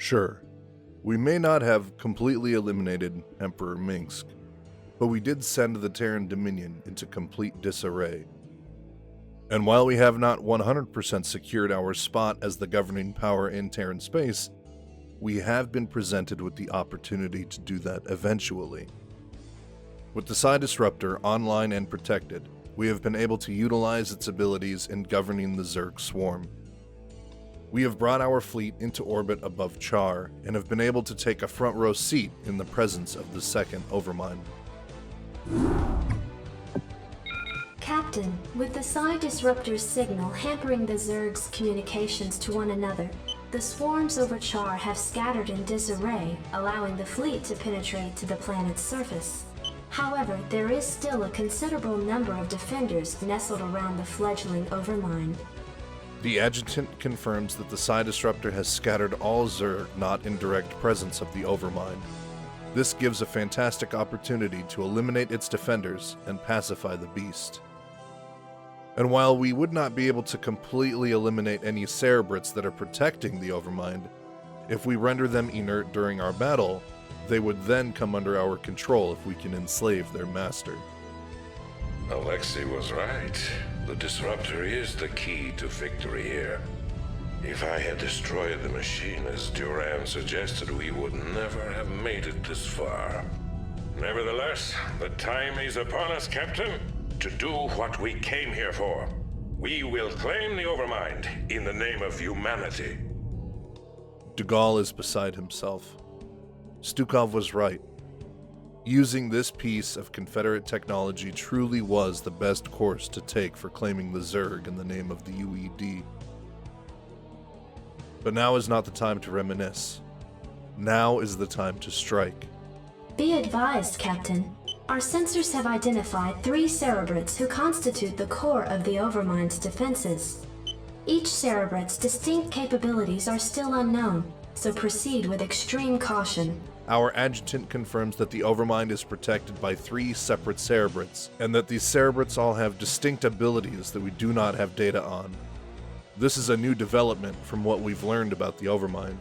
Sure, we may not have completely eliminated Emperor Minsk, but we did send the Terran Dominion into complete disarray. And while we have not 100% secured our spot as the governing power in Terran space, we have been presented with the opportunity to do that eventually. With the Psi Disruptor online and protected, we have been able to utilize its abilities in governing the Zerg swarm. We have brought our fleet into orbit above Char and have been able to take a front row seat in the presence of the second Overmind. Captain, with the Psi Disruptor's signal hampering the Zerg's communications to one another, the swarms over Char have scattered in disarray, allowing the fleet to penetrate to the planet's surface. However, there is still a considerable number of defenders nestled around the fledgling Overmind. The Adjutant confirms that the Psi Disruptor has scattered all Zerg not in direct presence of the Overmind. This gives a fantastic opportunity to eliminate its defenders and pacify the beast. And while we would not be able to completely eliminate any Cerebrits that are protecting the Overmind, if we render them inert during our battle, they would then come under our control if we can enslave their master. Alexei was right. The Disruptor is the key to victory here. If I had destroyed the machine as Duran suggested, we would never have made it this far. Nevertheless, the time is upon us, Captain, to do what we came here for. We will claim the Overmind in the name of humanity. Dugal is beside himself. Stukov was right. Using this piece of Confederate technology truly was the best course to take for claiming the Zerg in the name of the UED. But now is not the time to reminisce. Now is the time to strike. Be advised, Captain. Our sensors have identified 3 Cerebrits who constitute the core of the Overmind's defenses. Each Cerebrit's distinct capabilities are still unknown, so proceed with extreme caution. Our Adjutant confirms that the Overmind is protected by 3 separate Cerebrits, and that these Cerebrits all have distinct abilities that we do not have data on. This is a new development from what we've learned about the Overmind,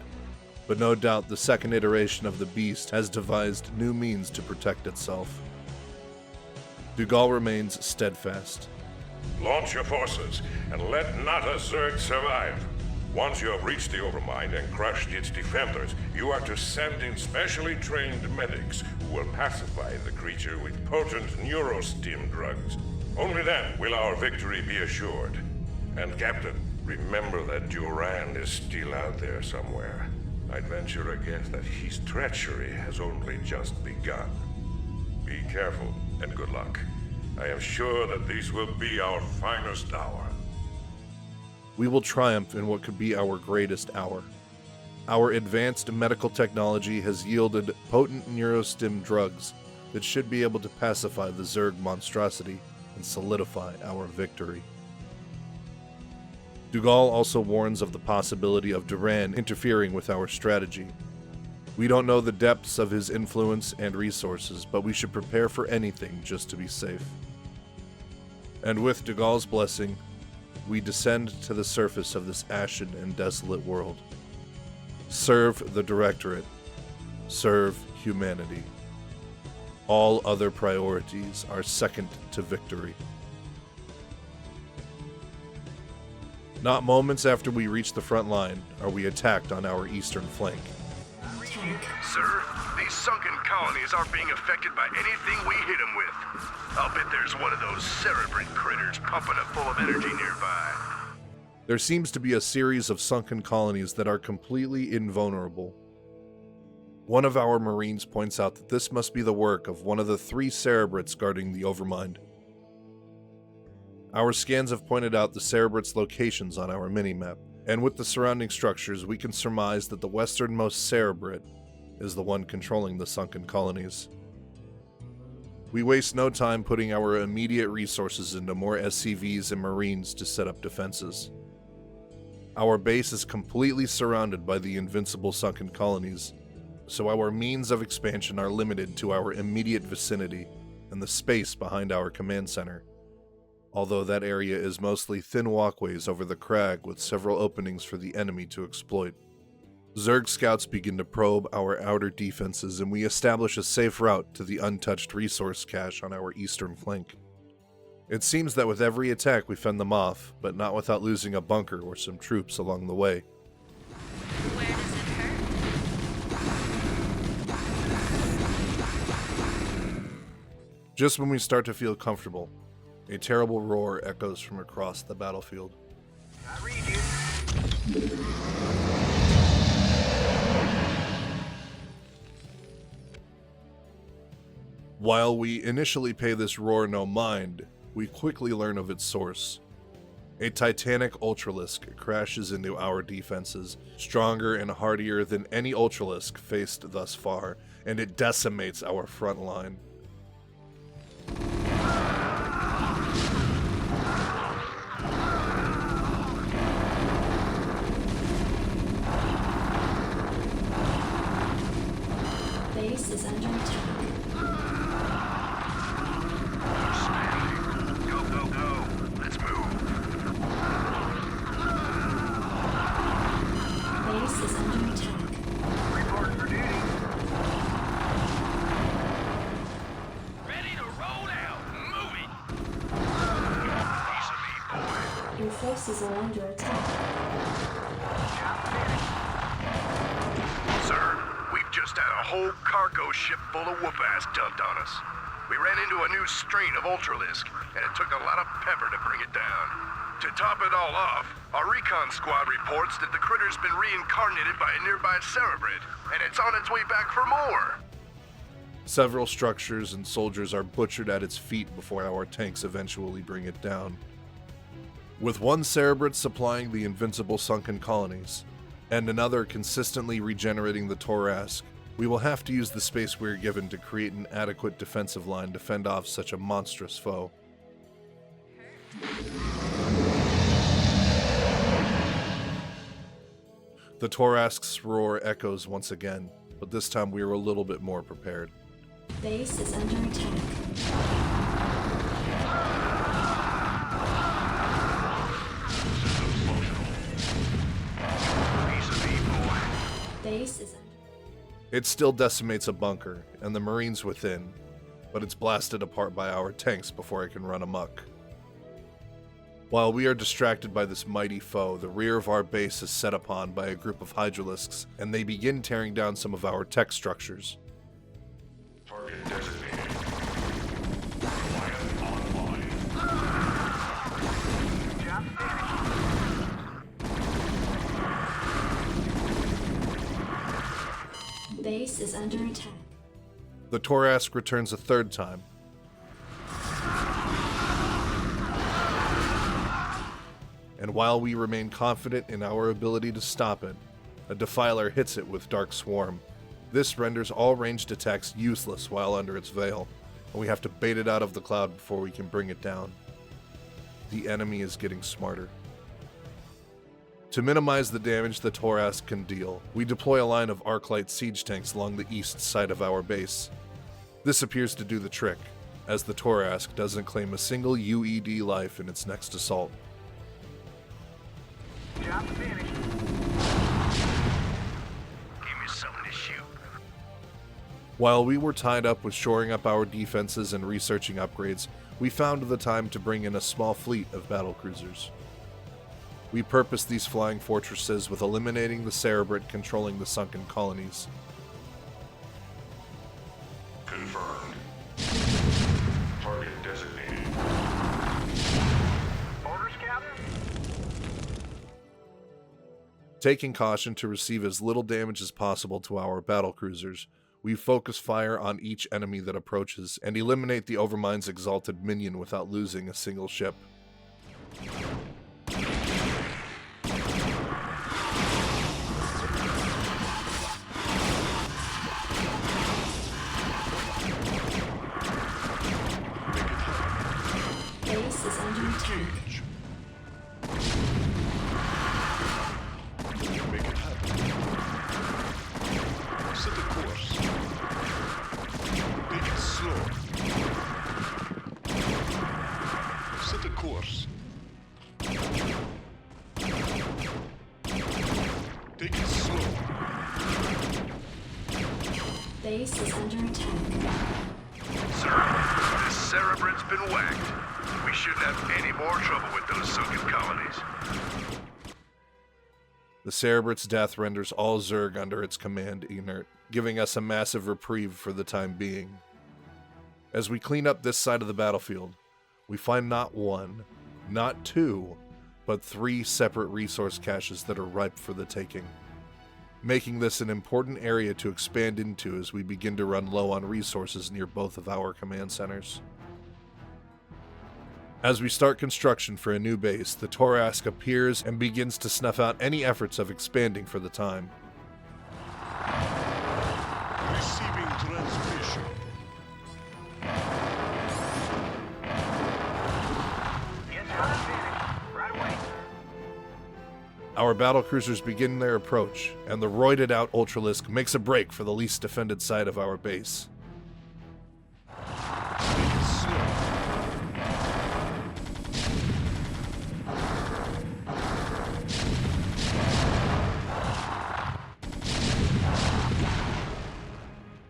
but no doubt the second iteration of the beast has devised new means to protect itself. Dugal remains steadfast. Launch your forces, and let not a Zerg survive. Once you have reached the Overmind and crushed its defenders, you are to send in specially trained medics who will pacify the creature with potent neurostim drugs. Only then will our victory be assured. And Captain, remember that Duran is still out there somewhere. I'd venture a guess that his treachery has only just begun. Be careful, and good luck. I am sure that this will be our finest hour. We will triumph in what could be our greatest hour. Our advanced medical technology has yielded potent neurostim drugs that should be able to pacify the Zerg monstrosity and solidify our victory. Dugal also warns of the possibility of Duran interfering with our strategy. We don't know the depths of his influence and resources, but we should prepare for anything just to be safe. And with Dugal's blessing, we descend to the surface of this ashen and desolate world. Serve the Directorate. Serve humanity. All other priorities are second to victory. Not moments after we reach the front line are we attacked on our eastern flank. Sir, these sunken colonies aren't being affected by anything we hit them with. I'll bet there's one of those Cerebrit critters pumping up full of energy nearby. There seems to be a series of sunken colonies that are completely invulnerable. One of our Marines points out that this must be the work of one of the 3 Cerebrits guarding the Overmind. Our scans have pointed out the Cerebrits' locations on our minimap, and with the surrounding structures we can surmise that the westernmost Cerebrit is the one controlling the sunken colonies. We waste no time putting our immediate resources into more SCVs and Marines to set up defenses. Our base is completely surrounded by the invincible sunken colonies, so our means of expansion are limited to our immediate vicinity and the space behind our command center, although that area is mostly thin walkways over the crag with several openings for the enemy to exploit. Zerg scouts begin to probe our outer defenses, and we establish a safe route to the untouched resource cache on our eastern flank. It seems that with every attack we fend them off, but not without losing a bunker or some troops along the way. Where does it hurt? Just when we start to feel comfortable, a terrible roar echoes from across the battlefield. I read you. While we initially pay this roar no mind, we quickly learn of its source. A titanic Ultralisk crashes into our defenses, stronger and hardier than any Ultralisk faced thus far, and it decimates our front line. Base is under attack. Go, go, go. Let's move. Base is under attack. Report for duty. Ready to roll out. Move it. Piece of me, boy. Your forces are under attack. Sir, we've just had a whole cargo ship full of whoop-ass dumped on us. We ran into a new strain of Ultralisk, and it took a lot of pepper to bring it down. To top it all off, our recon squad reports that the critter's been reincarnated by a nearby cerebrid, and it's on its way back for more. Several structures and soldiers are butchered at its feet before our tanks eventually bring it down. With one cerebrid supplying the invincible sunken colonies, and another consistently regenerating the Torask, we will have to use the space we are given to create an adequate defensive line to fend off such a monstrous foe. The Torask's roar echoes once again, but this time we are a little bit more prepared. Base is under attack. Piece of me, boy. Base is under. It still decimates a bunker and the Marines within, but it's blasted apart by our tanks before it can run amok. While we are distracted by this mighty foe, the rear of our base is set upon by a group of Hydralisks, and they begin tearing down some of our tech structures. Target designated. Reliant online. Base is under attack. The Torask returns a third time. And while we remain confident in our ability to stop it, a Defiler hits it with Dark Swarm. This renders all ranged attacks useless while under its veil, and we have to bait it out of the cloud before we can bring it down. The enemy is getting smarter. To minimize the damage the Torask can deal, we deploy a line of Arclight siege tanks along the east side of our base. This appears to do the trick, as the Torask doesn't claim a single UED life in its next assault. Job finished. Give me something to shoot. While we were tied up with shoring up our defenses and researching upgrades, we found the time to bring in a small fleet of battlecruisers. We purposed these flying fortresses with eliminating the cerebrid controlling the sunken colonies. Confirmed. Target designated. Orders, Captain? Taking caution to receive as little damage as possible to our battlecruisers, we focus fire on each enemy that approaches and eliminate the Overmind's exalted minion without losing a single ship. Base is under attack. Engage. Make it happen. Set a course. Take it slow. Set a course. Take it slow. base is under attack. Sir, this Cerebrit's been whacked. We shouldn't have any more trouble with those sunken colonies. The Cerebrit's death renders all Zerg under its command inert, giving us a massive reprieve for the time being. As we clean up this side of the battlefield, we find not one, not two, but 3 separate resource caches that are ripe for the taking, making this an important area to expand into as we begin to run low on resources near both of our command centers. As we start construction for a new base, the Torask appears and begins to snuff out any efforts of expanding for the time. Receiving transmission. Right away. Our battlecruisers begin their approach, and the roided out Ultralisk makes a break for the least defended side of our base.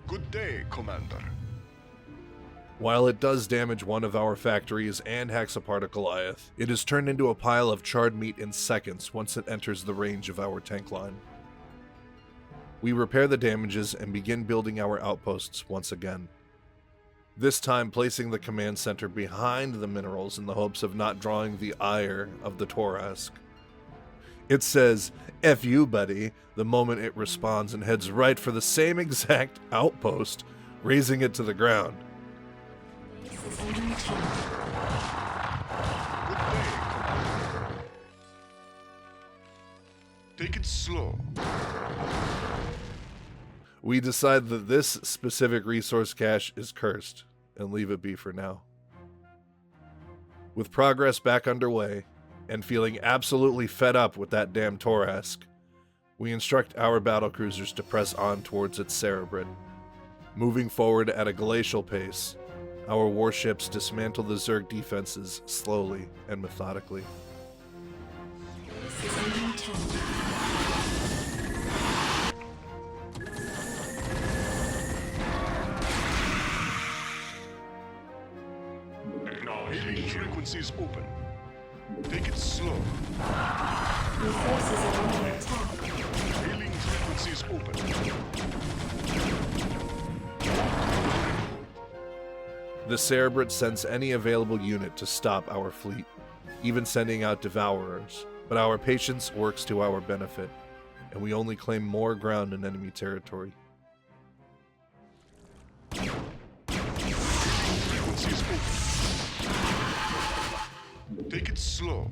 Good day, Commander. While it does damage one of our factories and hacks apart a Goliath, it is turned into a pile of charred meat in seconds once it enters the range of our tank line. We repair the damages and begin building our outposts once again. This time placing the command center behind the minerals in the hopes of not drawing the ire of the Torask. It says, "F you, buddy," the moment it responds and heads right for the same exact outpost, razing it to the ground. Base is under attack. Good day, Commander. Take it slow. We decide that this specific resource cache is cursed, and leave it be for now. With progress back underway, and feeling absolutely fed up with that damn Torask, we instruct our battlecruisers to press on towards its Cerebrit. Moving forward at a glacial pace, our warships dismantle the Zerg defenses slowly and methodically. Base is under attack. Hailing frequencies open. Take it slow. Your forces are under attack. Hailing frequencies open. The Cerebrit sends any available unit to stop our fleet, even sending out Devourers, but our patience works to our benefit, and we only claim more ground in enemy territory. Frequencies open. Take it slow.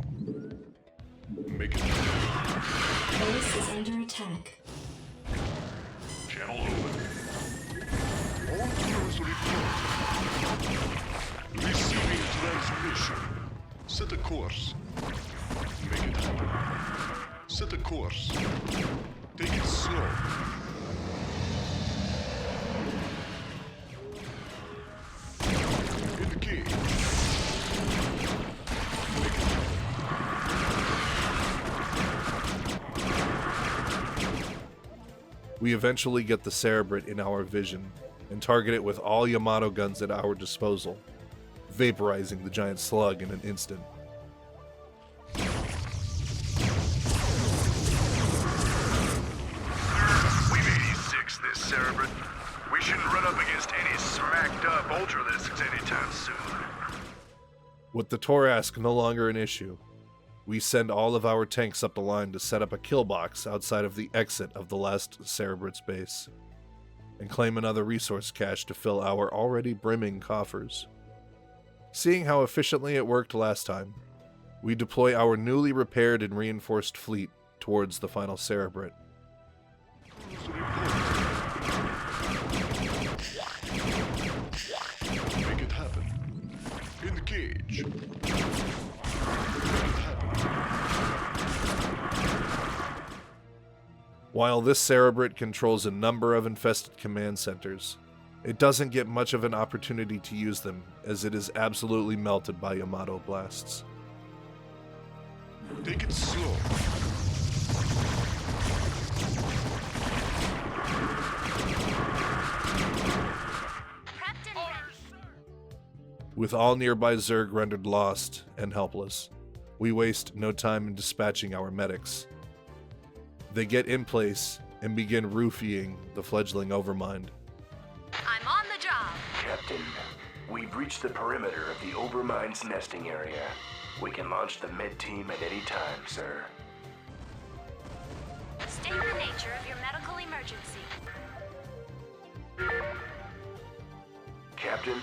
Make it Base is under attack. Channel open. all crews report. Receiving transmission. Set a course. Make it happen. Set a course. Take it slow. Engage. Make it happen. We eventually get the Cerebrit in our vision and target it with all Yamato guns at our disposal, vaporizing the giant slug in an instant. We've 86 this Cerebrit. We shouldn't run up against any smacked up Ultralisks anytime soon. With the Torask no longer an issue, we send all of our tanks up the line to set up a kill box outside of the exit of the last Cerebrit's base, and claim another resource cache to fill our already brimming coffers. Seeing how efficiently it worked last time, we deploy our newly repaired and reinforced fleet towards the final Cerebrit. Make it happen. Engage. Make it happen. While this Cerebrit controls a number of infested command centers, it doesn't get much of an opportunity to use them, as it is absolutely melted by Yamato blasts. Take it slow. With all nearby zerg rendered lost and helpless, we waste no time in dispatching our medics. They get in place and begin roofying the fledgling Overmind. I'm on the job. Captain, we've reached the perimeter of the Overmind's nesting area. We can launch the med team at any time, sir. State the nature of your medical emergency. Captain,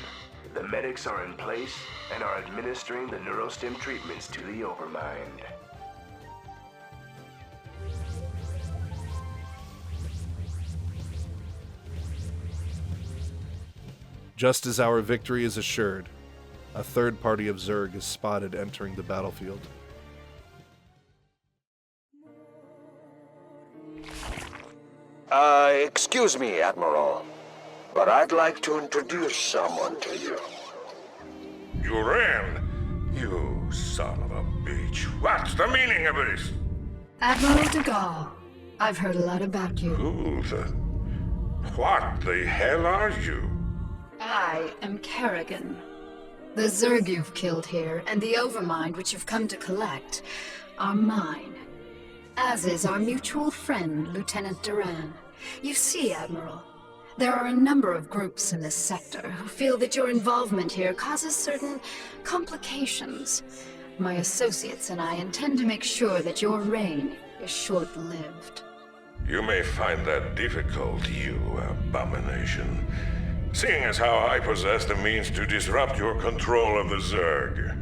the medics are in place and are administering the neurostim treatments to the Overmind. Just as our victory is assured, a third party of zerg is spotted entering the battlefield. Excuse me, Admiral, but I'd like to introduce someone to you. You ran? You son of a bitch. What's the meaning of this? Admiral de Gaulle, I've heard a lot about you. What the hell are you? I am Kerrigan. The zerg you've killed here, and the Overmind which you've come to collect, are mine. As is our mutual friend, Lieutenant Terran. You see, Admiral, there are a number of groups in this sector who feel that your involvement here causes certain complications. My associates and I intend to make sure that your reign is short-lived. You may find that difficult, you abomination. Seeing as how I possess the means to disrupt your control of the Zerg.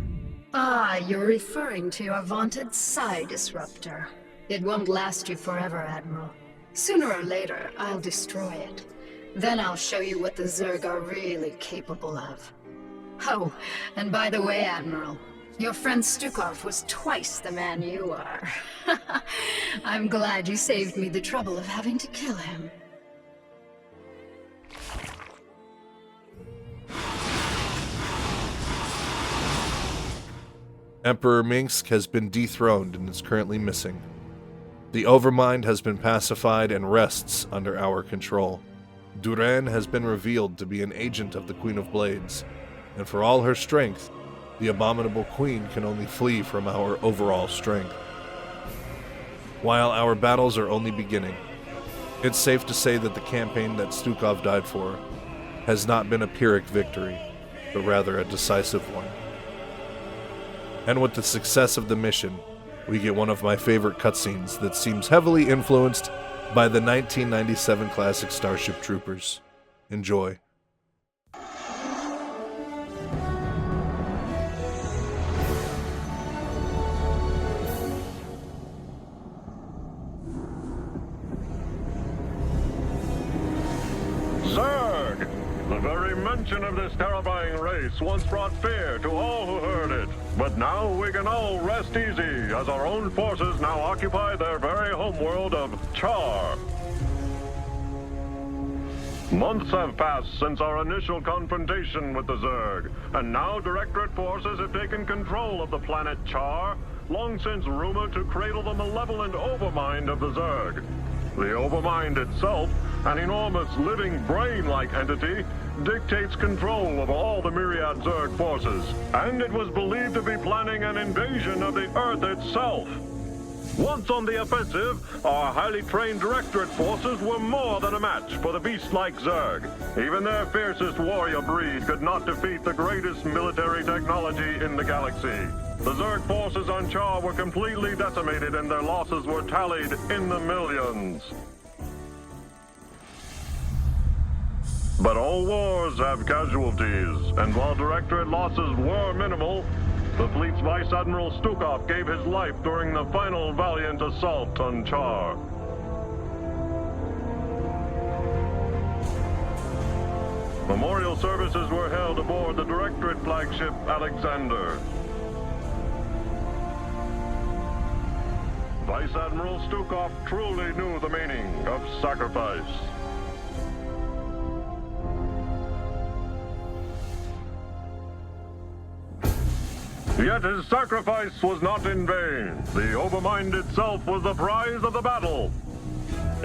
Ah, you're referring to your vaunted Psi Disruptor. It won't last you forever, Admiral. Sooner or later, I'll destroy it. Then I'll show you what the Zerg are really capable of. Oh, and by the way, Admiral, your friend Stukov was twice the man you are. I'm glad you saved me the trouble of having to kill him. Emperor Minsk has been dethroned and is currently missing. The Overmind has been pacified and rests under our control. Duran has been revealed to be an agent of the Queen of Blades, and for all her strength, the abominable Queen can only flee from our overall strength. While our battles are only beginning, it's safe to say that the campaign that Stukov died for has not been a Pyrrhic victory, but rather a decisive one. And with the success of the mission, we get one of my favorite cutscenes that seems heavily influenced by the 1997 classic Starship Troopers. Enjoy. Zerg! The very mention of this terrifying race once brought fear to all who heard it. But now we can all rest easy as our own forces now occupy their very homeworld of Char. Months have passed since our initial confrontation with the Zerg, and now Directorate forces have taken control of the planet Char, long since rumored to cradle the malevolent Overmind of the Zerg. The Overmind itself, an enormous living brain-like entity, dictates control of all the myriad Zerg forces, and it was believed to be planning an invasion of the Earth itself. Once on the offensive, our highly trained Directorate forces were more than a match for the beast-like Zerg. Even their fiercest warrior breed could not defeat the greatest military technology in the galaxy. The Zerg forces on Char were completely decimated and their losses were tallied in the millions. But all wars have casualties, and while Directorate losses were minimal, the fleet's Vice Admiral Stukov gave his life during the final valiant assault on Char. Memorial services were held aboard the Directorate flagship Alexander. Vice Admiral Stukov truly knew the meaning of sacrifice. Yet his sacrifice was not in vain. The Overmind itself was the prize of the battle.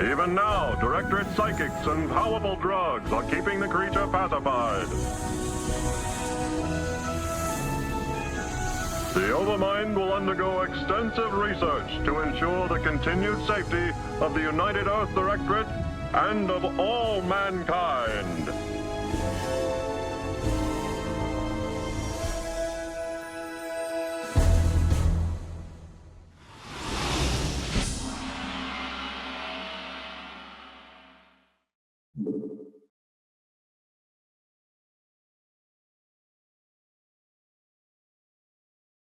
Even now, Directorate psychics and powerful drugs are keeping the creature pacified. The Overmind will undergo extensive research to ensure the continued safety of the United Earth Directorate and of all mankind.